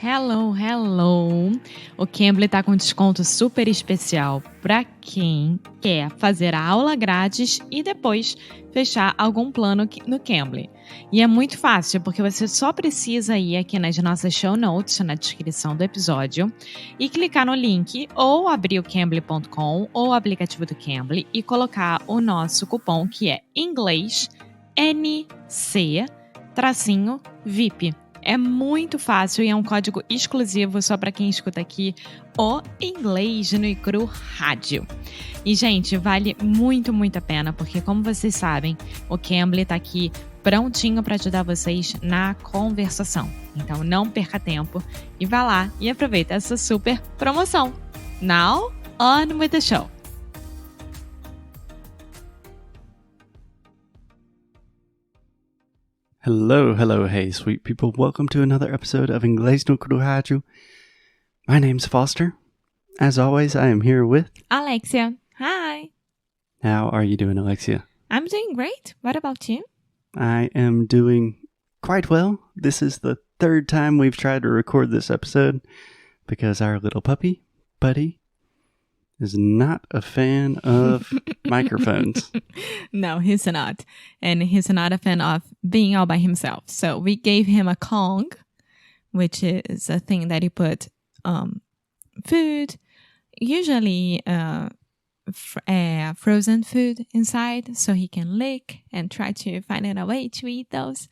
Hello, hello! O Cambly tá com desconto super especial para quem quer fazer a aula grátis e depois fechar algum plano no Cambly. E é muito fácil, porque você só precisa ir aqui nas nossas show notes, na descrição do episódio, e clicar no link ou abrir o cambly.com ou o aplicativo do Cambly e colocar o nosso cupom que é Inglês NC-VIP. É muito fácil e é um código exclusivo só para quem escuta aqui o Inglês no e Cru Rádio. E, gente, vale muito, muito a pena, porque, como vocês sabem, o Cambly tá aqui prontinho para ajudar vocês na conversação. Então, não perca tempo e vá lá e aproveita essa super promoção. Now, on with the show! Hello, hello, hey, sweet people. Welcome to another episode of Inglês no Cru Rádio. My name's Foster. As always, I am here with... Alexia. Hi. How are you doing, Alexia? I'm doing great. What about you? I am doing quite well. This is the third time we've tried to record this episode because our little puppy, Buddy, is not a fan of microphones. No, he's not. And he's not a fan of being all by himself. So we gave him a Kong, which is a thing that you put food, usually frozen food inside, so he can lick and try to find a way to eat those.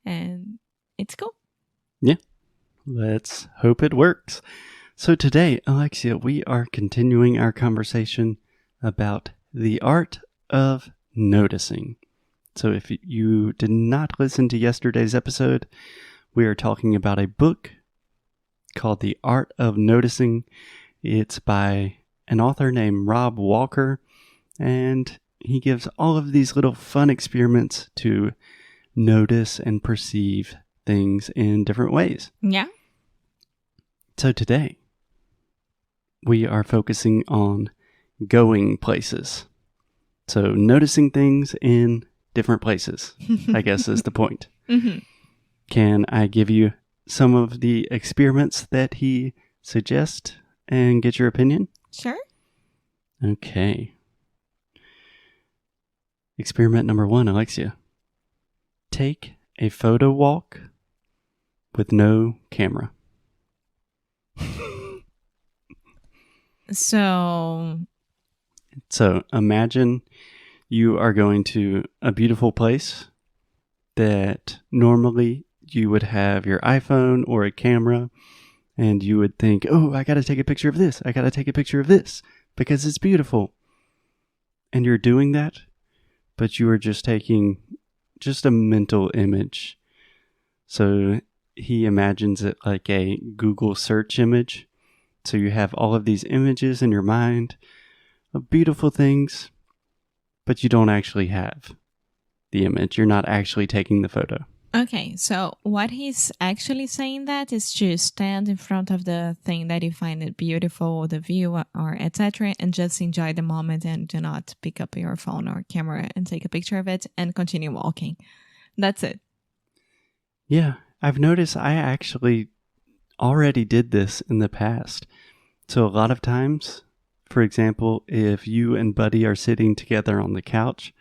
And it's cool. Yeah, let's hope it works. So today, Alexia, we are continuing our conversation about the art of noticing. So if you did not listen to yesterday's episode, we are talking about a book called The Art of Noticing. It's by an author named Rob Walker, and he gives all of these little fun experiments to notice and perceive things in different ways. Yeah. So today, we are focusing on going places. So noticing things in different places, I guess is the point. Mm-hmm. Can I give you some of the experiments that he suggests and get your opinion? Sure. Okay. Experiment number 1, Alexia. Take a photo walk with no camera. So imagine you are going to a beautiful place that normally you would have your iPhone or a camera and you would think, oh, I got to take a picture of this. I got to take a picture of this because it's beautiful. And you're doing that, but you are just taking just a mental image. So he imagines it like a Google search image. So you have all of these images in your mind of beautiful things, but you don't actually have the image. You're not actually taking the photo. Okay, so what he's actually saying that is to stand in front of the thing that you find it beautiful, the view or etc., and just enjoy the moment and do not pick up your phone or camera and take a picture of it and continue walking. That's it. Yeah, I've noticed I actually already did this in the past. So a lot of times, for example, if you and Buddy are sitting together on the couch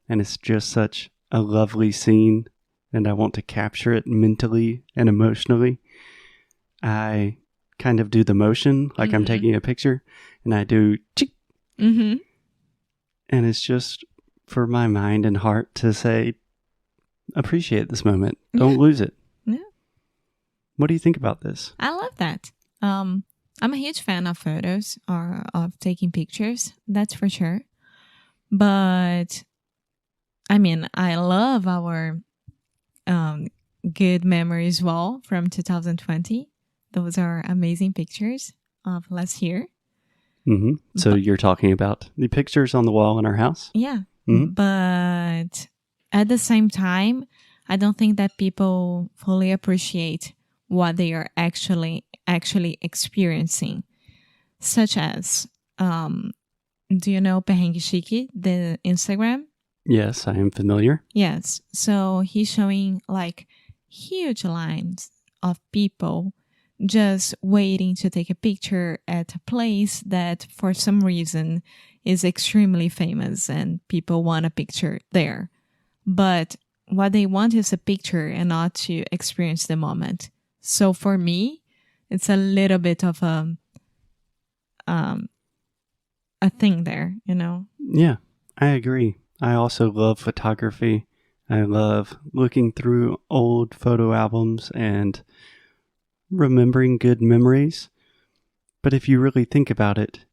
and it's just such a lovely scene and I want to capture it mentally and emotionally, I kind of do the motion like I'm taking a picture and I do chick. Mm-hmm. And it's just for my mind and heart to say, appreciate this moment. Don't lose it. Yeah. What do you think about this? I love that. I'm a huge fan of photos or of taking pictures, that's for sure. But, I mean, I love our good memories wall from 2020. Those are amazing pictures of last year. Mm-hmm. So you're talking about the pictures on the wall in our house? Yeah. Mm-hmm. But at the same time, I don't think that people fully appreciate what they are actually experiencing. Such as, do you know Perrengue Chique, the Instagram? Yes, I am familiar. Yes. So he's showing like huge lines of people just waiting to take a picture at a place that for some reason is extremely famous and people want a picture there. But what they want is a picture and not to experience the moment. So for me, it's a little bit of a thing there, you know? Yeah, I agree. I also love photography. I love looking through old photo albums and remembering good memories. But if you really think about it,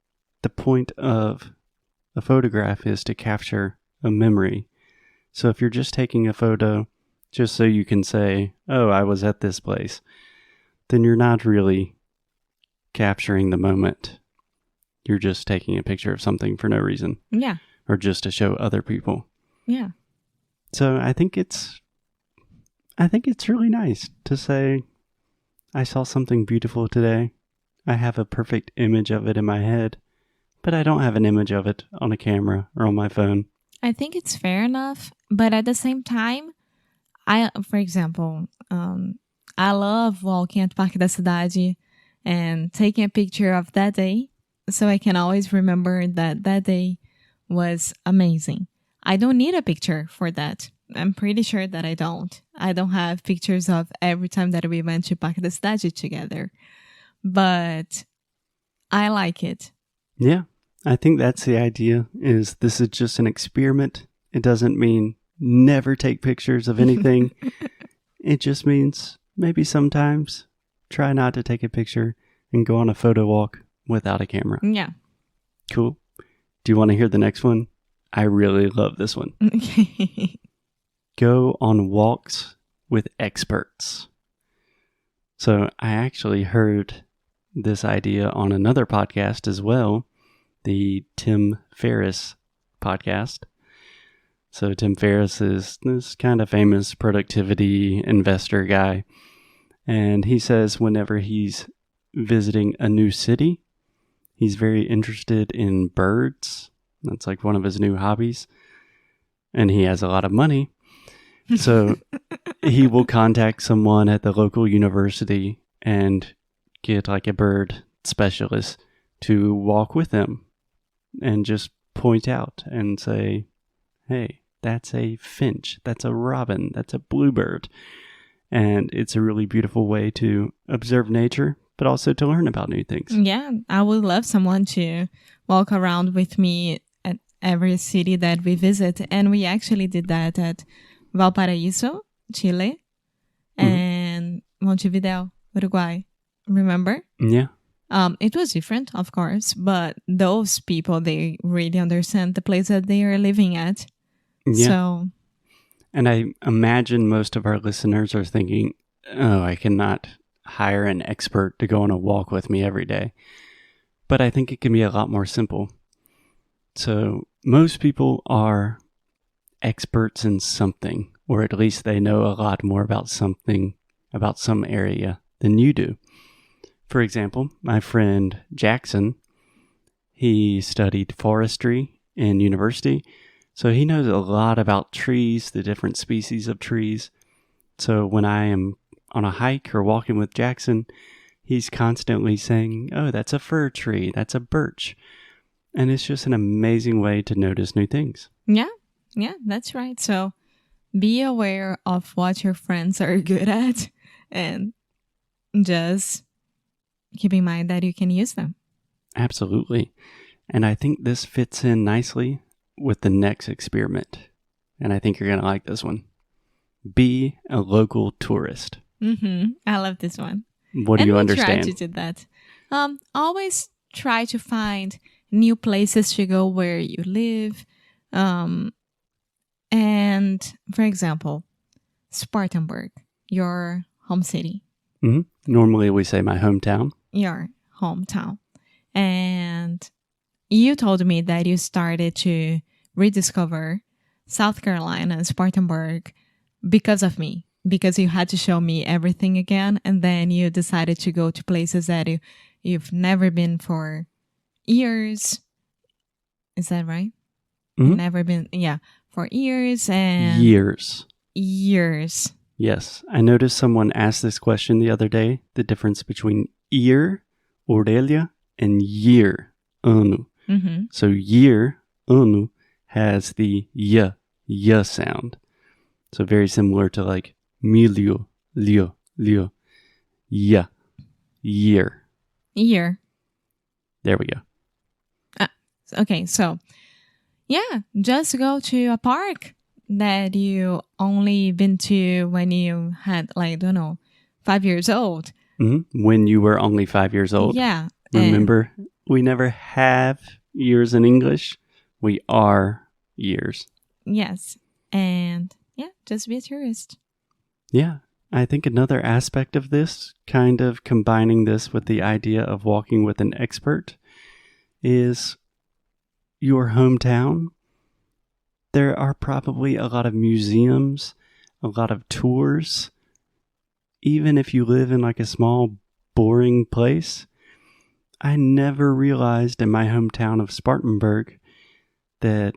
the point of a photograph is to capture a memory. So if you're just taking a photo just so you can say, oh, I was at this place, then you're not really capturing the moment. You're just taking a picture of something for no reason. Yeah. Or just to show other people. Yeah. So I think it's really nice to say, I saw something beautiful today. I have a perfect image of it in my head, but I don't have an image of it on a camera or on my phone. I think it's fair enough, but at the same time, for example, I love walking at Parque da Cidade and taking a picture of that day so I can always remember that day was amazing. I don't need a picture for that. I'm pretty sure that I don't. I don't have pictures of every time that we went to Parque da Cidade together, but I like it. Yeah, I think that's the idea, is this is just an experiment. It doesn't mean never take pictures of anything. It just means maybe sometimes try not to take a picture and go on a photo walk without a camera. Yeah. Cool. Do you want to hear the next one? I really love this one. Go on walks with experts. So I actually heard this idea on another podcast as well, the Tim Ferriss podcast. So Tim Ferriss is this kind of famous productivity investor guy. And he says whenever he's visiting a new city, he's very interested in birds. That's like one of his new hobbies. And he has a lot of money. So he will contact someone at the local university and get like a bird specialist to walk with him and just point out and say, hey, that's a finch, that's a robin, that's a bluebird. And it's a really beautiful way to observe nature, but also to learn about new things. Yeah, I would love someone to walk around with me at every city that we visit. And we actually did that at Valparaíso, Chile, and Montevideo, Uruguay. Remember? Yeah. It was different, of course, but those people, they really understand the place that they are living at. Yeah. So, and I imagine most of our listeners are thinking, oh, I cannot hire an expert to go on a walk with me every day. But I think it can be a lot more simple. So most people are experts in something, or at least they know a lot more about something, about some area than you do. For example, my friend Jackson, he studied forestry in university, so he knows a lot about trees, the different species of trees. So when I am on a hike or walking with Jackson, he's constantly saying, oh, that's a fir tree, that's a birch. And it's just an amazing way to notice new things. Yeah, that's right. So be aware of what your friends are good at and just keep in mind that you can use them. Absolutely. And I think this fits in nicely with the next experiment. And I think you're going to like this one. Be a local tourist. I love this one. What do you understand? Try to do that. Always try to find new places to go where you live. And for example, Spartanburg, your home city. Normally we say my hometown. Your hometown. And you told me that you started to rediscover South Carolina and Spartanburg because of me, because you had to show me everything again. And then you decided to go to places that you've never been for years. Is that right? Never been, for years and... Years. Yes. I noticed someone asked this question the other day, the difference between ear, orelha, and year, ano. Mm-hmm. So year, ano, has the y sound. So very similar to like milho, lio, yeah, year. Year. There we go. Okay, so yeah, just go to a park that you only been to when you had, like, I don't know, 5 years old. Mm-hmm. When you were only 5 years old. Yeah. Remember, we never have years in English. We are years. Yes. And yeah, just be a tourist. Yeah. I think another aspect of this, kind of combining this with the idea of walking with an expert, is your hometown. There are probably a lot of museums, a lot of tours. Even if you live in like a small, boring place, I never realized in my hometown of Spartanburg that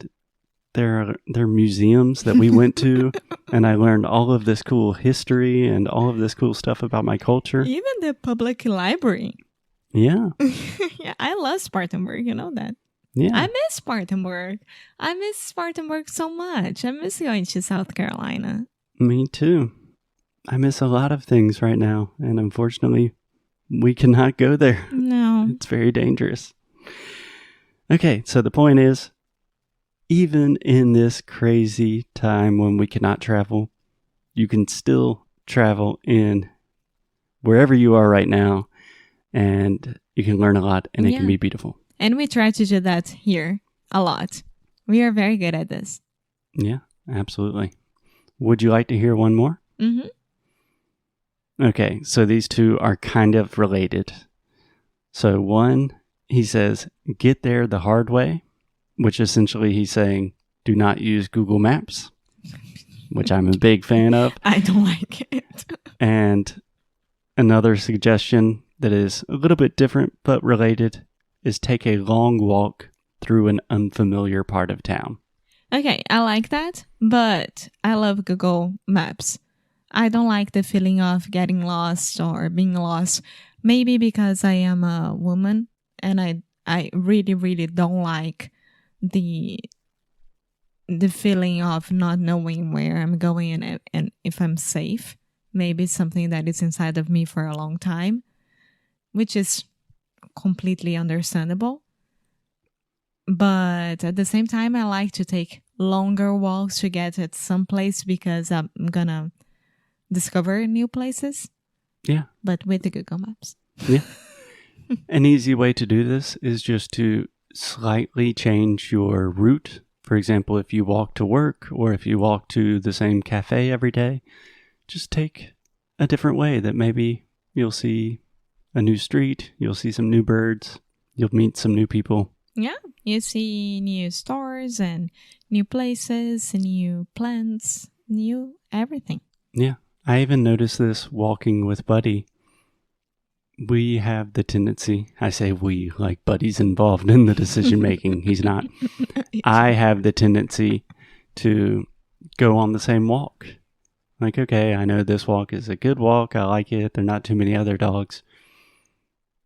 there are museums that we went to, and I learned all of this cool history and all of this cool stuff about my culture. Even the public library. Yeah. Yeah, I love Spartanburg. You know that. Yeah. I miss Spartanburg. I miss Spartanburg so much. I miss going to South Carolina. Me too. I miss a lot of things right now, and unfortunately, we cannot go there. No. It's very dangerous. Okay, so the point is, even in this crazy time when we cannot travel, you can still travel in wherever you are right now, and you can learn a lot, and it can be beautiful. And we try to do that here a lot. We are very good at this. Yeah, absolutely. Would you like to hear one more? Mm-hmm. Okay, so these two are kind of related. So one, he says, get there the hard way, which essentially he's saying, do not use Google Maps, which I'm a big fan of. I don't like it. And another suggestion that is a little bit different but related is take a long walk through an unfamiliar part of town. Okay, I like that, but I love Google Maps. I don't like the feeling of getting lost or being lost. Maybe because I am a woman and I really, really don't like the feeling of not knowing where I'm going and if I'm safe. Maybe it's something that is inside of me for a long time, which is completely understandable. But at the same time, I like to take longer walks to get at some place because I'm gonna discover new places. Yeah. But with the Google Maps. Yeah. An easy way to do this is just to slightly change your route. For example, if you walk to work or if you walk to the same cafe every day, just take a different way that maybe you'll see a new street, you'll see some new birds, you'll meet some new people. Yeah, you see new stores and new places, new plants, new everything. Yeah, I even noticed this walking with Buddy. We have the tendency, I say we, like Buddy's involved in the decision making. He's not. I have the tendency to go on the same walk. Like, okay, I know this walk is a good walk. I like it. There are not too many other dogs.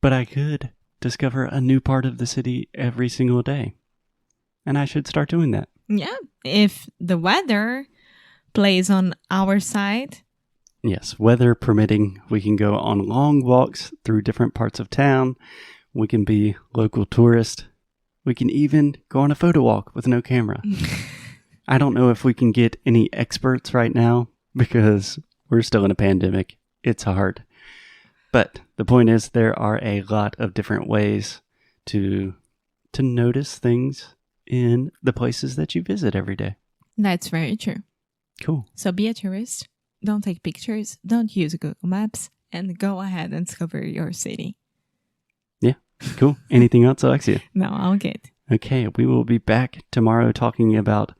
But I could discover a new part of the city every single day. And I should start doing that. Yeah, if the weather plays on our side. Yes, weather permitting, we can go on long walks through different parts of town. We can be local tourists. We can even go on a photo walk with no camera. I don't know if we can get any experts right now because we're still in a pandemic. It's hard. But the point is there are a lot of different ways to notice things in the places that you visit every day. That's very true. Cool. So be a tourist. Don't take pictures. Don't use Google Maps. And go ahead and discover your city. Yeah. Cool. Anything else, Alexia? No, I'll get. Okay. We will be back tomorrow talking about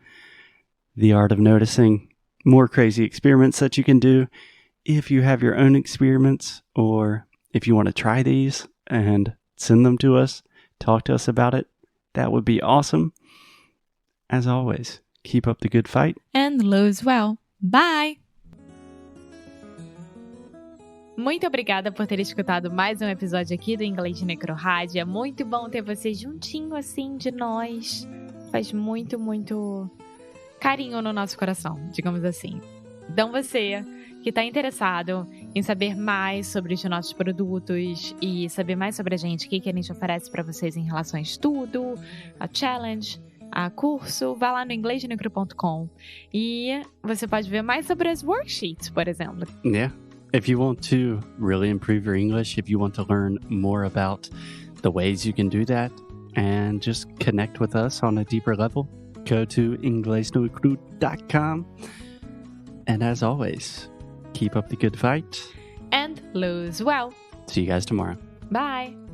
the art of noticing, more crazy experiments that you can do. If you have your own experiments or if you want to try these and send them to us, talk to us about it, that would be awesome. As always, keep up the good fight. And lose well. Bye. Muito obrigada por ter escutado mais um episódio aqui do Inglês de Necrorádio. É muito bom ter você juntinho assim de nós. Faz muito, muito carinho no nosso coração, digamos assim. Então você que está interessado em saber mais sobre os nossos produtos e saber mais sobre a gente, o que a gente oferece para vocês em relação a estudo, a challenge, a curso, vá lá no inglesdenecro.com e você pode ver mais sobre as worksheets, por exemplo. Yeah. If you want to really improve your English, if you want to learn more about the ways you can do that and just connect with us on a deeper level, go to inglesdenecro.com. And as always, keep up the good fight. And lose well. See you guys tomorrow. Bye.